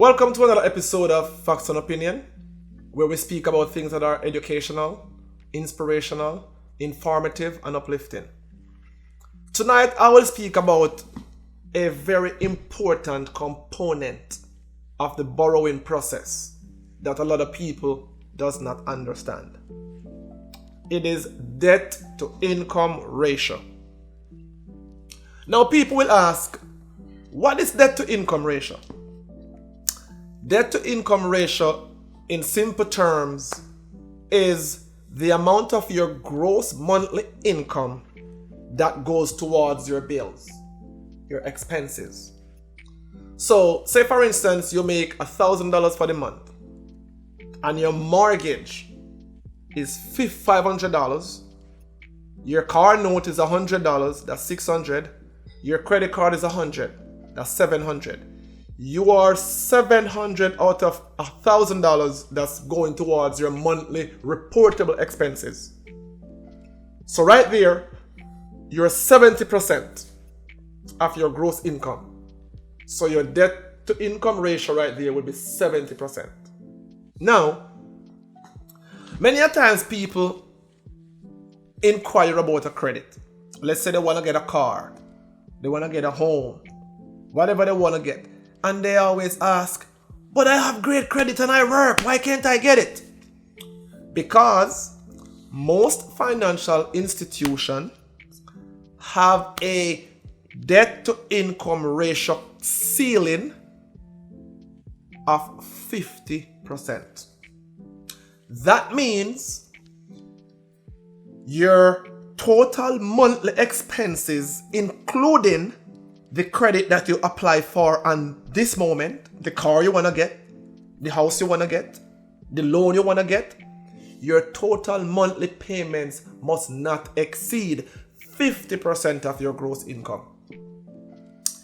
Welcome to another episode of Facts and Opinion, where we speak about things that are educational, inspirational, informative, and uplifting. Tonight, I will speak about a very important component of the borrowing process that a lot of people does not understand. It is debt to income ratio. Now, people will ask, what is debt to income ratio? Debt to income ratio, in simple terms, is the amount of your gross monthly income that goes towards your bills, your expenses. So, say for instance, you make $1,000 for the month and your mortgage is $500. Your car note is $100, that's $600. Your credit card is $100, that's $700. You are $700 out of $1,000 that's going towards your monthly reportable expenses. So right there, you're 70% of your gross income. So your debt to income ratio right there would be 70%. Now, many a times people inquire about a credit. Let's say they want to get a car, they want to get a home, whatever they want to get. And they always ask, but I have great credit and I work, why can't I get it? Because most financial institutions have a debt to income ratio ceiling of 50%. That means your total monthly expenses, including the credit that you apply for on this moment, the car you want to get, the house you want to get, the loan you want to get, your total monthly payments must not exceed 50% of your gross income.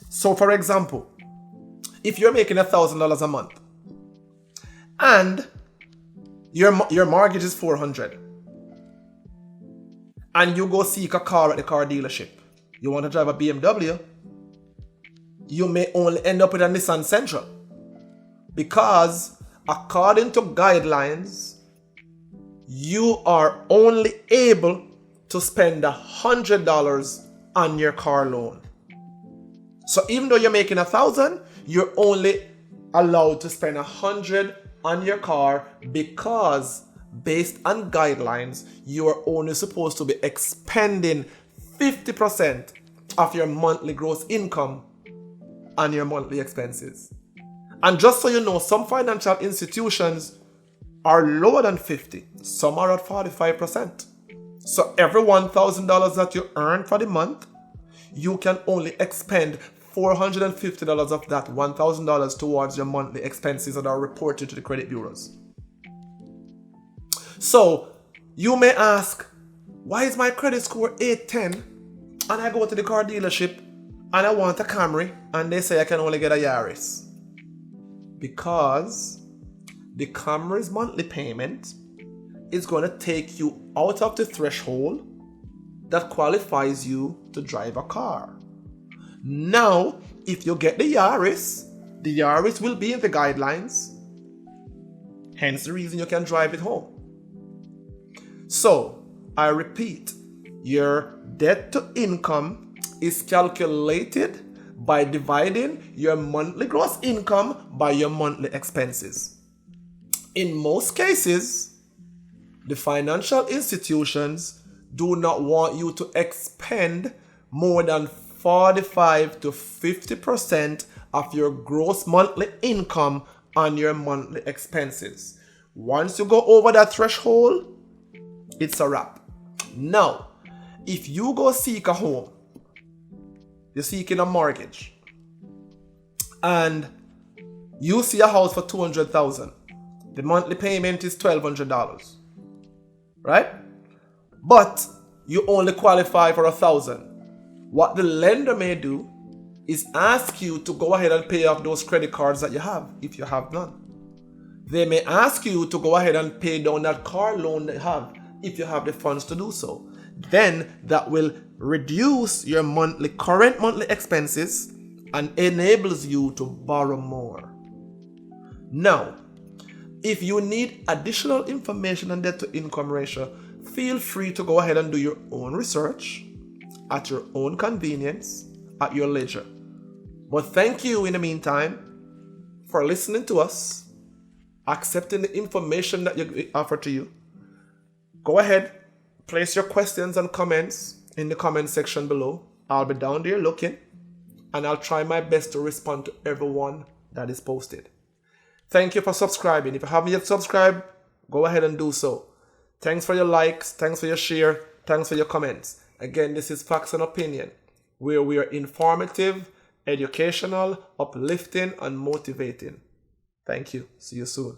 So for example, if you're making $1,000 a month and your mortgage is $400 and you go seek a car at the car dealership, you want to drive a BMW, you may only end up with a Nissan Sentra, because according to guidelines, you are only able to spend $100 on your car loan. So even though you're making $1,000, you're only allowed to spend $100 on your car, because based on guidelines, you are only supposed to be expending 50% of your monthly gross income on your monthly expenses. And just so you know, some financial institutions are lower than 50. Some are at 45%. So every $1,000 that you earn for the month, you can only expend $450 of that $1,000 towards your monthly expenses that are reported to the credit bureaus. So you may ask, why is my credit score 810 and I go to the car dealership and I want a Camry and they say I can only get a Yaris? Because the Camry's monthly payment is going to take you out of the threshold that qualifies you to drive a car. Now, if you get the Yaris will be in the guidelines, hence the reason you can drive it home. So, I repeat, your debt to income is calculated by dividing your monthly gross income by your monthly expenses. In most cases, the financial institutions do not want you to expend more than 45 to 50% of your gross monthly income on your monthly expenses. Once you go over that threshold, it's a wrap. Now, if you go seek a home, you're seeking a mortgage, and you see a house for $200,000. The monthly payment is $1,200, right? But you only qualify for $1,000. What the lender may do is ask you to go ahead and pay off those credit cards that you have, if you have none. They may ask you to go ahead and pay down that car loan that you have, if you have the funds to do so. Then that will reduce your current monthly expenses and enables you to borrow more. Now, if you need additional information on debt to income ratio, feel free to go ahead and do your own research at your own convenience, at your leisure. But thank you in the meantime for listening to us, accepting the information that we offer to you. Go ahead, place your questions and comments in the comment section below. I'll be down there looking, and I'll try my best to respond to everyone that is posted. Thank you for subscribing. If you haven't yet subscribed, go ahead and do so. Thanks for your likes, thanks for your share, thanks for your comments. Again, this is Facts and Opinion, where we are informative, educational, uplifting, and motivating. Thank you. See you soon.